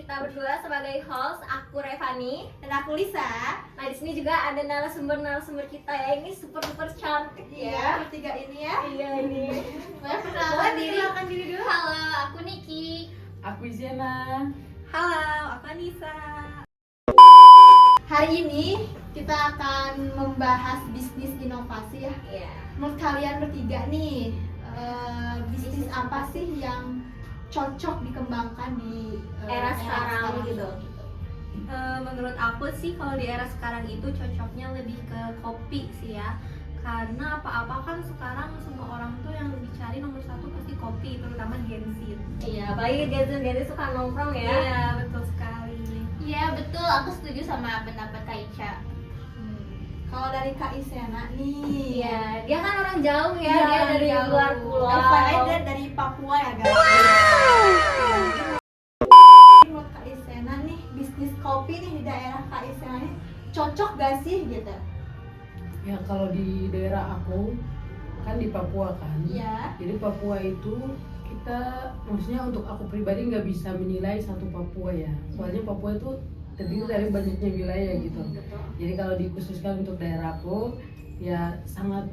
kita berdua sebagai host, aku Revani Dan aku Lisa. Nah di sini juga ada narasumber kita ya, ini super cantik ya. Bertiga ini ya. Iya ini. Boleh perkenalkan diri dulu. Halo, aku Niki. Aku Isyana. Halo, aku Anissa. Hari ini kita akan membahas bisnis inovasi ya. Iya. Menurut kalian bertiga nih, bisnis apa sih yang cocok dikembangkan di Era sekarang gitu. Menurut aku sih kalau di era sekarang itu cocoknya lebih ke kopi sih ya, karena apa-apa kan sekarang semua orang tuh yang dicari nomor satu pasti kopi, terutama Gen Z. Iya, apalagi Gen Z suka nongkrong ya. Iya betul sekali. Iya betul, aku setuju sama pendapat Kak Ica. Kalau dari Kak Isyana nih, Iya, dia kan orang jauh ya, Iya, dia dari jauh. luar pulau. FYI dia dari Papua ya guys. Menurut Kak Isyana nih, bisnis kopi nih di daerah Kak Isyana nih cocok gak sih gitu? Ya kalau di daerah aku kan di Papua kan. Iya. Jadi Papua itu kita maksudnya untuk aku pribadi nggak bisa menilai satu Papua ya. Soalnya Papua itu terdiri dari banyaknya wilayah gitu. Jadi kalau dikhususkan untuk daerah aku ya sangat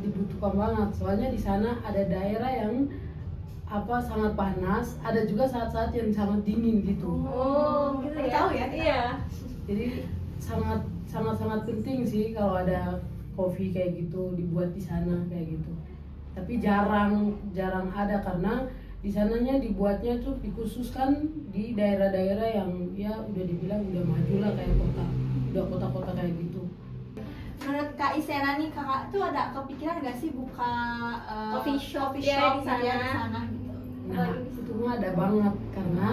dibutuhkan banget. Soalnya di sana ada daerah yang sangat panas, ada juga saat-saat yang sangat dingin gitu. Oh, gitu Baru ya. tahu ya? Iya. Jadi sangat penting sih kalau ada kopi kayak gitu dibuat di sana kayak gitu. Tapi jarang ada karena di sananya dibuatnya tuh dikhususkan di daerah-daerah yang ya udah dibilang udah maju lah kayak kota-kota kayak gitu. Menurut Kak Isyana nih, kakak tuh ada kepikiran gak sih buka Coffee shop gitu ya di ya di sana? sana gitu? Nah itu mah ada banget karena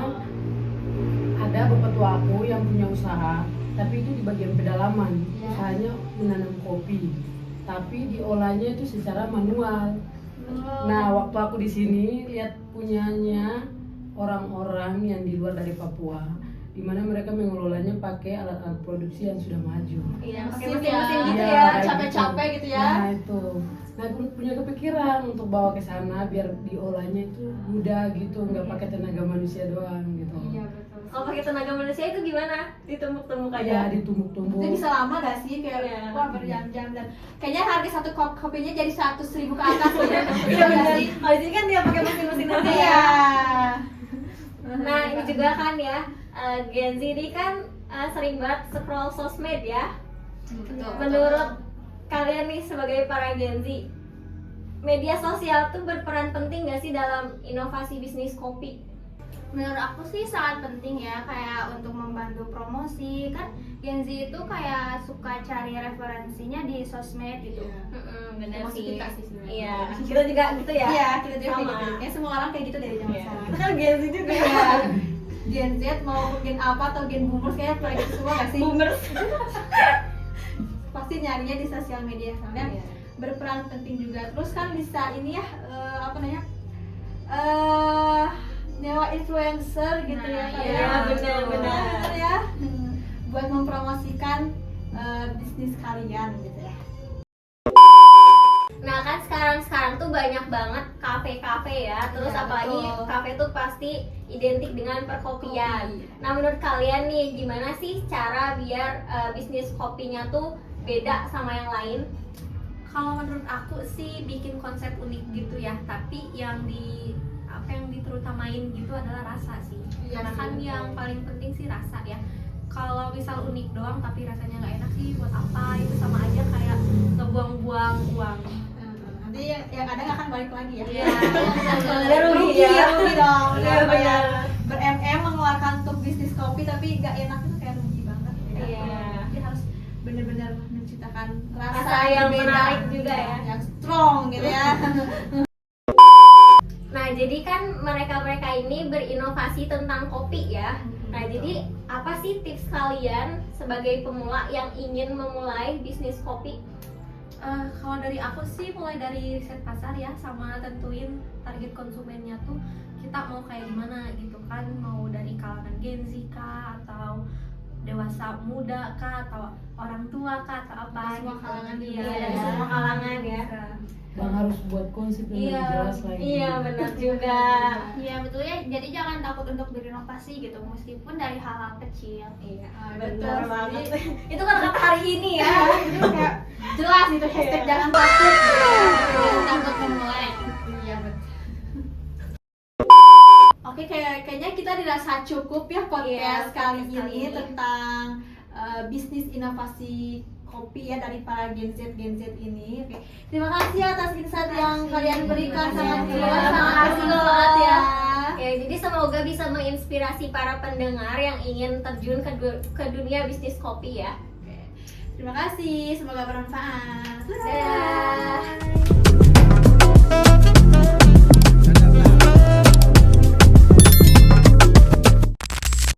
ada bapak tua aku yang punya usaha, tapi itu di bagian pedalaman. Ya. Usahanya menanam kopi, tapi diolahnya itu secara manual. Nah, waktu aku di sini lihat punyanya orang-orang yang di luar dari Papua, di mana mereka mengelolanya pakai alat-alat produksi yang sudah maju. Iya, pakai Mesin mesin-mesin ya. gitu Iya, ya. kayak capek-capek gitu ya. Nah itu, nah aku punya kepikiran untuk bawa ke sana biar diolahnya itu mudah gitu, nggak pakai tenaga manusia doang gitu. Iya betul. Kalau pakai tenaga manusia itu gimana? Ditumbuk-tumbuk Ya aja. ditumbuk-tumbuk. Itu bisa lama gak sih kayak Iya. wah berjam-jam dan kayaknya harga satu kopinya jadi 100.000 ke atas gitu. Iya Iya benar. gak sih? Kalau di sini kan dia pakai mesin-mesin aja ya. Iya. Nah ini juga kan ya, Gen Z ini kan sering banget scroll sosmed ya. Betul. Menurut kalian nih sebagai para Gen Z, media sosial tuh berperan penting gak sih dalam inovasi bisnis kopi? Menurut aku sih sangat penting ya, kayak untuk membantu promosi. Kan Gen Z itu kayak suka cari referensinya di sosmed gitu. Bener Termasuk sih. kita sih sebenarnya. Iya, kita juga gitu ya. Iya, kita juga kayak Sama. gitu. Ya semua orang kayak gitu dari zaman Iya. sekarang. Kita kan Gen Z juga. Iya. Gen Z mau gen apa atau gen boomers kayak kayak gitu semua gak sih? Boomers. Pasti nyarinya di sosial media soalnya Iya. berperan penting juga. Terus kan bisa ini ya nyewa influencer gitu Nah, ya iya, kayak benar-benar. ya buat mempromosikan bisnis kalian gitu ya. Nah kan sekarang tuh banyak banget kafe-kafe ya. Terus Iya, apalagi betul. kafe tuh pasti identik dengan perkopian. Kopi. Nah menurut kalian nih gimana sih cara biar bisnis kopinya tuh beda sama yang lain? Kalau menurut aku sih bikin konsep unik gitu ya, tapi yang diterutamain gitu adalah rasa sih. Iya Karena sih, kan betul. yang paling penting sih rasa ya. Kalau misal unik doang tapi rasanya nggak enak sih buat apa, itu sama aja kayak ngebuang-buang uang. Nanti yang ada nggak akan balik lagi ya. Iya. Ada rugi ya. Rugi dong. Iya, Udah benar. ber-MM mengeluarkan untuk bisnis kopi tapi nggak enak itu kayak rugi banget. Ya. Iya. Jadi harus benar-benar menciptakan rasa, Rasa yang berbeda, menarik juga ya. yang strong gitu ya. Nah jadi kan mereka ini berinovasi tentang kopi ya. Nah jadi apa sih tips kalian sebagai pemula yang ingin memulai bisnis kopi? Kalau dari aku sih mulai dari riset pasar ya, sama tentuin target konsumennya tuh kita mau kayak gimana gitu kan, mau dari kalangan Gen Z kah atau dewasa muda kah atau orang tua kah atau apa Semua gitu. kalangan Iya, juga dari ya. semua kalangan ya. Bisa. Dan harus buat konsep yang lebih jelas lagi. Iya benar juga. Iya betul ya, jadi jangan takut untuk berinovasi gitu meskipun dari hal-hal kecil. Iya, betul benar sih. banget. Itu kan kata hari ini ya. Itu kayak jelas itu hashtag jangan takut. Jangan takut memulai. Iya betul. Oke, kayaknya kita dirasa cukup ya podcast Iya, kali podcast kali ini ini. tentang bisnis inovasi kopi ya dari para Gen Z ini. Oke, terima kasih atas insight yang kalian berikan, sangat Iya, jelas, sangat makasih bermanfaat ya. Ya, jadi semoga bisa menginspirasi para pendengar yang ingin terjun ke dunia bisnis kopi ya. Terima kasih, semoga bermanfaat. Dadah.